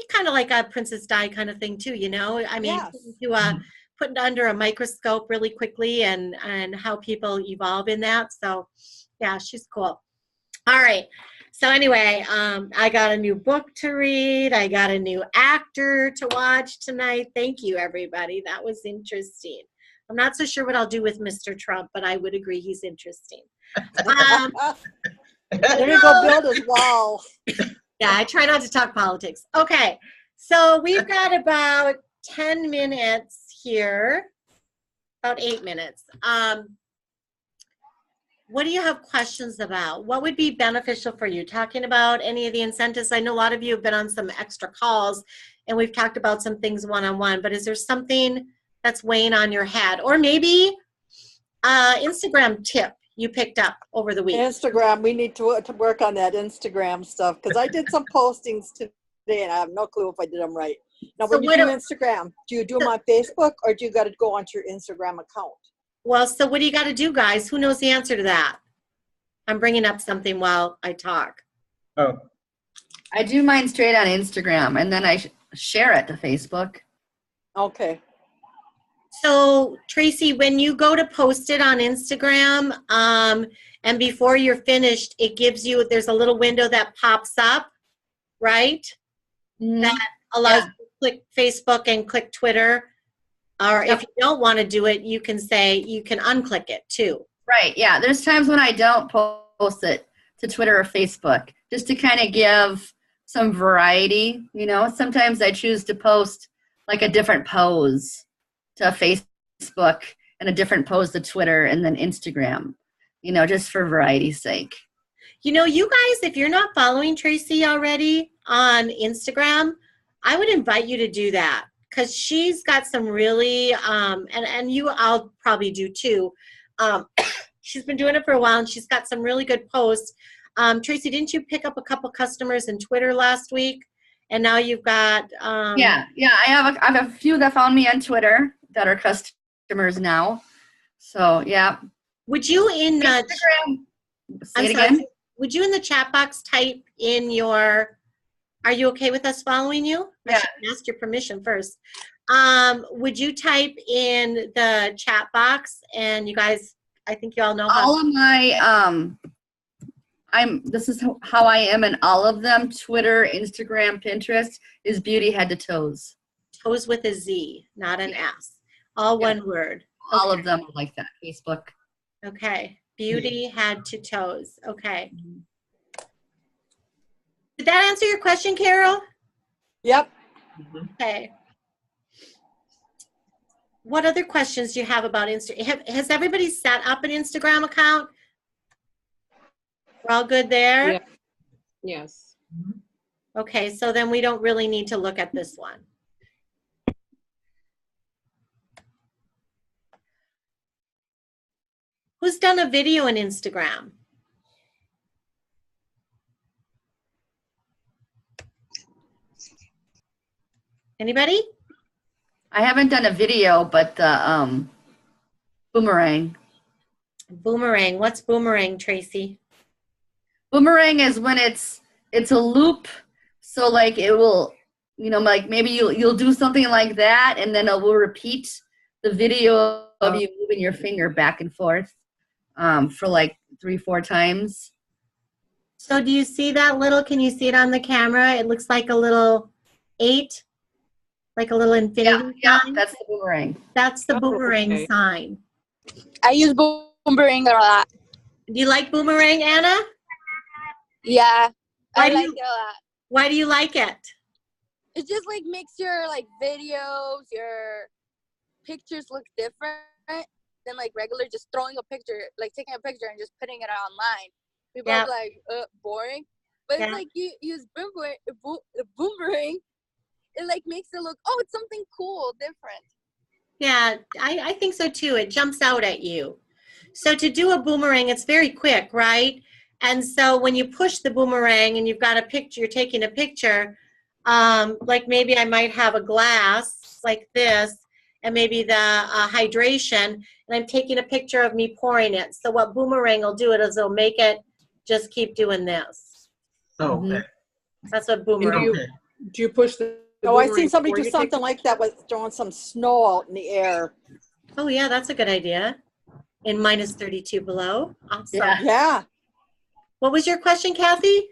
kind of like a Princess Di kind of thing too, you know. I mean, Yes. put under a microscope really quickly, and how people evolve in that. So yeah, she's cool. All right. So anyway, I got a new book to read. I got a new actor to watch tonight. Thank you, everybody. That was interesting. I'm not so sure what I'll do with Mr. Trump, but I would agree he's interesting. There you go, build his wall. Yeah, I try not to talk politics. Okay, so we've got about 10 minutes here, about 8 minutes. What do you have questions about? What would be beneficial for you? Talking about any of the incentives? I know a lot of you have been on some extra calls, and we've talked about some things one-on-one, but is there something that's weighing on your head? Or maybe Instagram tip you picked up over the week? Instagram, we need to work on that Instagram stuff, because I did some postings today and I have no clue if I did them right. Now, So when you do Instagram, do you do them on Facebook, or do you got to go onto your Instagram account? Well, so what do you got to do, guys? Who knows the answer to that? I'm bringing up something while I talk. Oh, I do mine straight on Instagram, and then I share it to Facebook. Okay. So, Tracy, when you go to post it on Instagram, and before you're finished, it gives you, there's a little window that pops up, right? That allows you to click Facebook and click Twitter. Or if you don't want to do it, you can say, you can unclick it too. Right, yeah. There's times when I don't post it to Twitter or Facebook, just to kind of give some variety, you know. Sometimes I choose to post like a different pose to Facebook and a different pose to Twitter and then Instagram, you know, just for variety's sake. You know, you guys, if you're not following Tracy already on Instagram, I would invite you to do that, because she's got some really, and you, I'll probably do too. She's been doing it for a while, and she's got some really good posts. Tracy, didn't you pick up a couple customers in Twitter last week? And now you've got yeah. I have a few that found me on Twitter that are customers now. So yeah. Would you in Instagram? Say it sorry, again. Would you in the chat box type in your? Are you okay with us following you? Yeah. I should ask your permission first. Would you type in the chat box, and you guys? I think you all know how. All of my this is how I am in all of them. Twitter, Instagram, Pinterest is beauty head to toes. Toes with a Z, not an S. All one word. All of them are like that. Facebook. Okay. Beauty head to toes. Okay. Did that answer your question, Carol? Yep. Okay. What other questions do you have about Instagram? Has everybody set up an Instagram account? We're all good there? Yeah. Yes. Okay, so then we don't really need to look at this one. Who's done a video on Instagram? Anybody? I haven't done a video, but the boomerang. Boomerang. What's boomerang, Tracy? Boomerang is when it's a loop, so like it will, like maybe you'll do something like that, and then it will repeat the video of you moving your finger back and forth for like 3-4 times. So do you see that little, can you see it on the camera? It looks like a little 8, like a little infinity sign. That's the boomerang. That's the boomerang okay. sign. I use boomerang a lot. Do you like boomerang, Anna? Yeah, Why I do like you- it a lot. Why do you like it? It just like makes your like videos, your pictures look different than like regular just throwing a picture, like taking a picture and just putting it online. People Yeah. are like, boring. But Yeah. it's like you use boomerang, it like makes it look, oh, it's something cool, different. Yeah, I think so too. It jumps out at you. So to do a boomerang, it's very quick, right? And so when you push the boomerang and you've got a picture, you're taking a picture, like maybe I might have a glass like this, and maybe the hydration, and I'm taking a picture of me pouring it. So what boomerang will do is it'll make it just keep doing this. Oh, okay. That's what And boomerang. do you push the Oh, I seen boomerang somebody before do you take something the like that with throwing some snow out in the air. Oh yeah, that's a good idea. In minus 32 below. Awesome. Yeah. Yeah. What was your question, Kathy?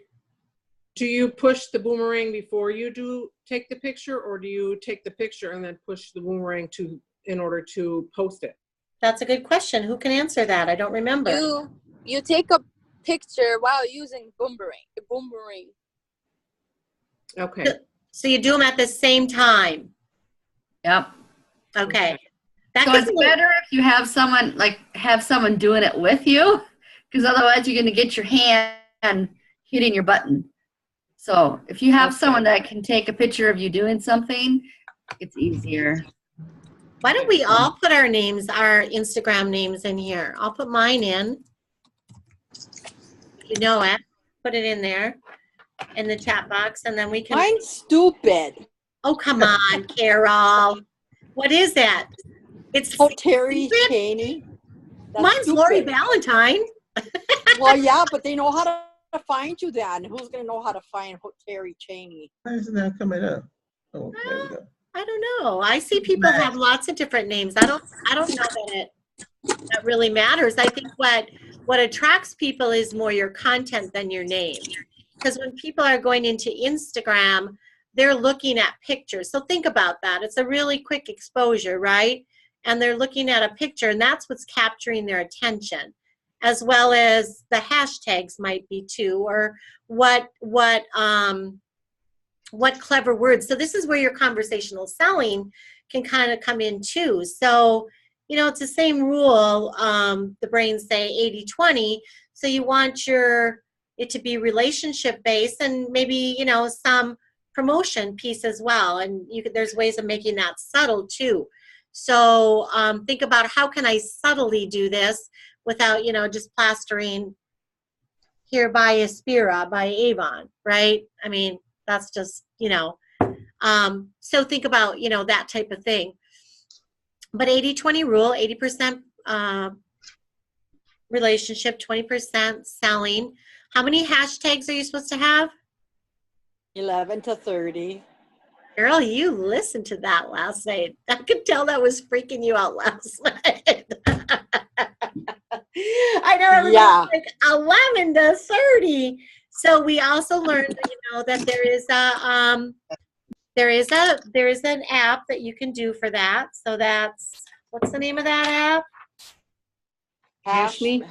Do you push the boomerang before you take the picture, or do you take the picture and then push the boomerang in order to post it? That's a good question. Who can answer that? I don't remember. You take a picture while using boomerang. Okay. So you do them at the same time. Yep. Okay. That So gets it's a little- better if you have someone doing it with you, because otherwise you're going to get your hand hitting your button. So if you have someone that can take a picture of you doing something, it's easier. Why don't we all put our names, our Instagram names in here? I'll put mine in. You know it. Put it in there in the chat box, and then we can. Mine's stupid. Oh, come on, Carol. What is that? It's Oh, Terry secret? Cheney. That's Mine's Lori stupid. Valentine. Well, yeah, but they know how to find you then. Who's going to know how to find Terry Cheney? Why isn't that coming up? Oh, there we go. I don't know. I see people have lots of different names. I don't know that really matters. I think what attracts people is more your content than your name. Because when people are going into Instagram, they're looking at pictures. So think about that. It's a really quick exposure, right? And they're looking at a picture, and that's what's capturing their attention, as well as the hashtags might be too, or what clever words. So this is where your conversational selling can kind of come in too. So, it's the same rule. The brains say 80-20. So you want it to be relationship based, and maybe, some promotion piece as well. And there's ways of making that subtle too. So think about how can I subtly do this without, just plastering here by Aspira, by Avon, right? I mean, that's just, so think about, that type of thing. But 80-20 rule, 80% relationship, 20% selling. How many hashtags are you supposed to have? 11 to 30. Girl, you listened to that last night. I could tell that was freaking you out last night. I know everybody was like 11 to 30. So we also learned, that there is an app that you can do for that. So what's the name of that app? Hash Me.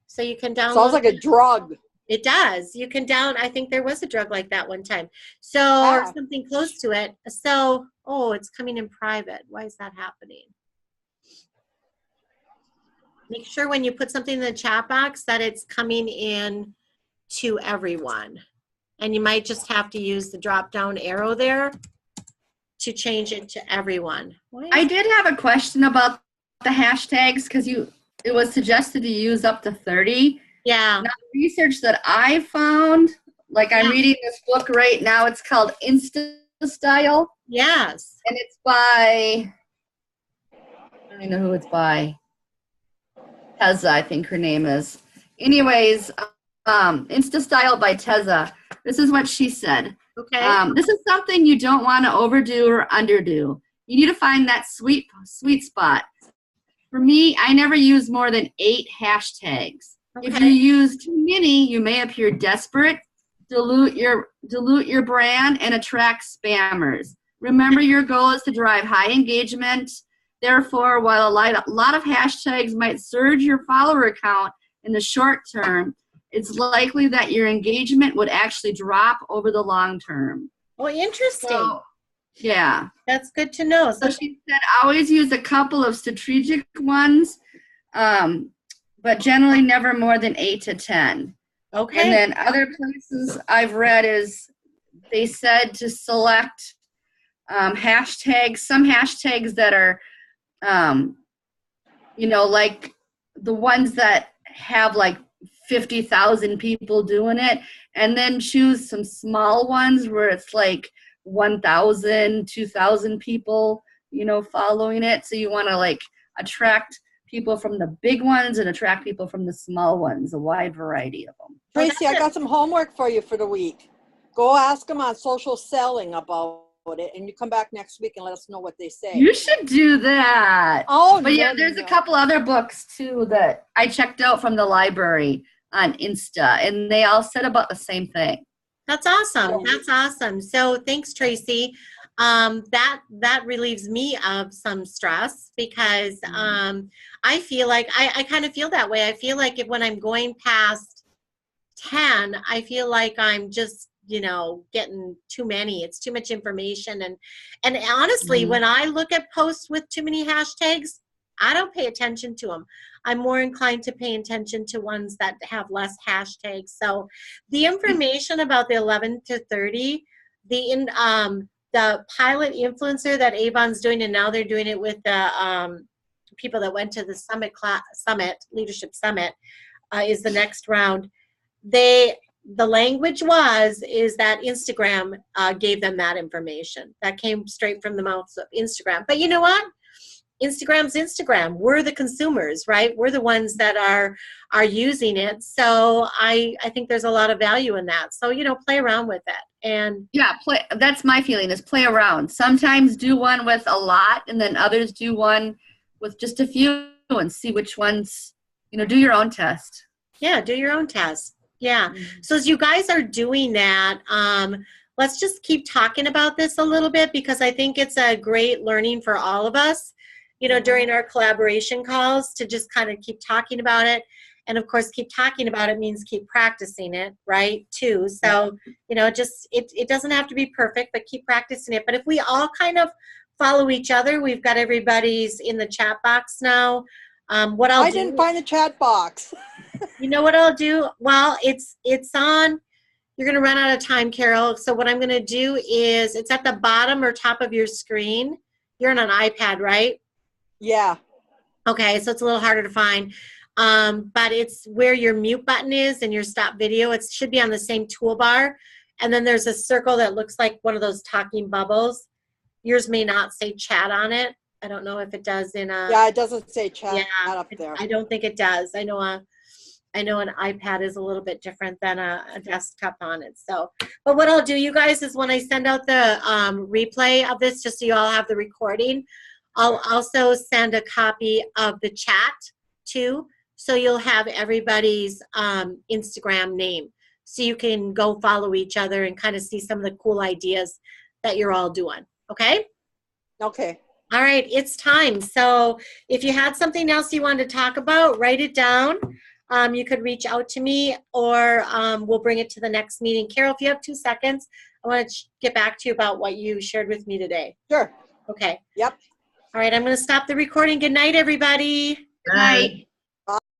So you can download. Sounds like a drug. It does. You can I think there was a drug like that one time. So, or something close to it. So, it's coming in private. Why is that happening? Make sure when you put something in the chat box that it's coming in to everyone. And you might just have to use the drop down arrow there to change it to everyone. I did have a question about the hashtags, because it was suggested to use up to 30. Yeah. Now, the research that I found, like I'm reading this book right now, it's called Instant Style. Yes. And it's by, I don't even know who it's by. Teza, I think her name is. Anyways, Insta Style by Teza. This is what she said. Okay. This is something you don't want to overdo or underdo. You need to find that sweet spot. For me, I never use more than 8 hashtags. Okay. If you use too many, you may appear desperate, dilute your brand, and attract spammers. Remember, your goal is to drive high engagement. Therefore, while a lot of hashtags might surge your follower count in the short term, it's likely that your engagement would actually drop over the long term. Oh, interesting. So, yeah. That's good to know. So she said always use a couple of strategic ones, but generally never more than 8 to 10. Okay. And then other places I've read is they said to select hashtags, some hashtags that are, like the ones that have like 50,000 people doing it, and then choose some small ones where it's like 1,000, 2,000 people, following it. So you want to like attract people from the big ones and attract people from the small ones, a wide variety of them. Tracy, I got some homework for you for the week. Go ask them on social selling about it, and you come back next week and let us know what they say. You should do that. Oh, but yeah, there's a couple other books too that I checked out from the library on Insta, and they all said about the same thing. That's awesome. That's awesome. So thanks, Tracy. That relieves me of some stress because I feel like I kind of feel that way. I feel like when I'm going past 10, I feel like I'm just getting too many. It's too much information, and honestly, when I look at posts with too many hashtags, I don't pay attention to them. I'm more inclined to pay attention to ones that have less hashtags. So the information about the 11 to 30, the pilot influencer that Avon's doing, and now they're doing it with the people that went to the leadership summit, is the next round. The language is that Instagram gave them that information. That came straight from the mouths of Instagram. But you know what? Instagram's Instagram. We're the consumers, right? We're the ones that are using it. So I think there's a lot of value in that. So, play around with it. And yeah, that's my feeling, is play around. Sometimes do one with a lot, and then others do one with just a few, and see which ones, do your own test. Yeah, do your own test. Yeah. So as you guys are doing that, let's just keep talking about this a little bit, because I think it's a great learning for all of us, during our collaboration calls, to just kind of keep talking about it. And of course, keep talking about it means keep practicing it, right, too. So, it doesn't have to be perfect, but keep practicing it. But if we all kind of follow each other, we've got everybody's in the chat box now. I didn't find the chat box. You know what I'll do? Well, it's on. You're going to run out of time, Carol. So what I'm going to do is, it's at the bottom or top of your screen. You're on an iPad, right? Yeah. Okay, so it's a little harder to find. But it's where your mute button is and your stop video. It should be on the same toolbar. And then there's a circle that looks like one of those talking bubbles. Yours may not say chat on it. I don't know if it does in a... Yeah, it doesn't say chat up there. I don't think it does. I know an iPad is a little bit different than a desktop on it. So, but what I'll do, you guys, is when I send out the replay of this, just so you all have the recording, I'll also send a copy of the chat too, so you'll have everybody's Instagram name, so you can go follow each other and kind of see some of the cool ideas that you're all doing. Okay? Okay. All right, it's time. So if you had something else you wanted to talk about, write it down. You could reach out to me, or we'll bring it to the next meeting. Carol, if you have 2 seconds, I want to get back to you about what you shared with me today. Sure. Okay. Yep. All right, I'm going to stop the recording. Good night, everybody. Good night.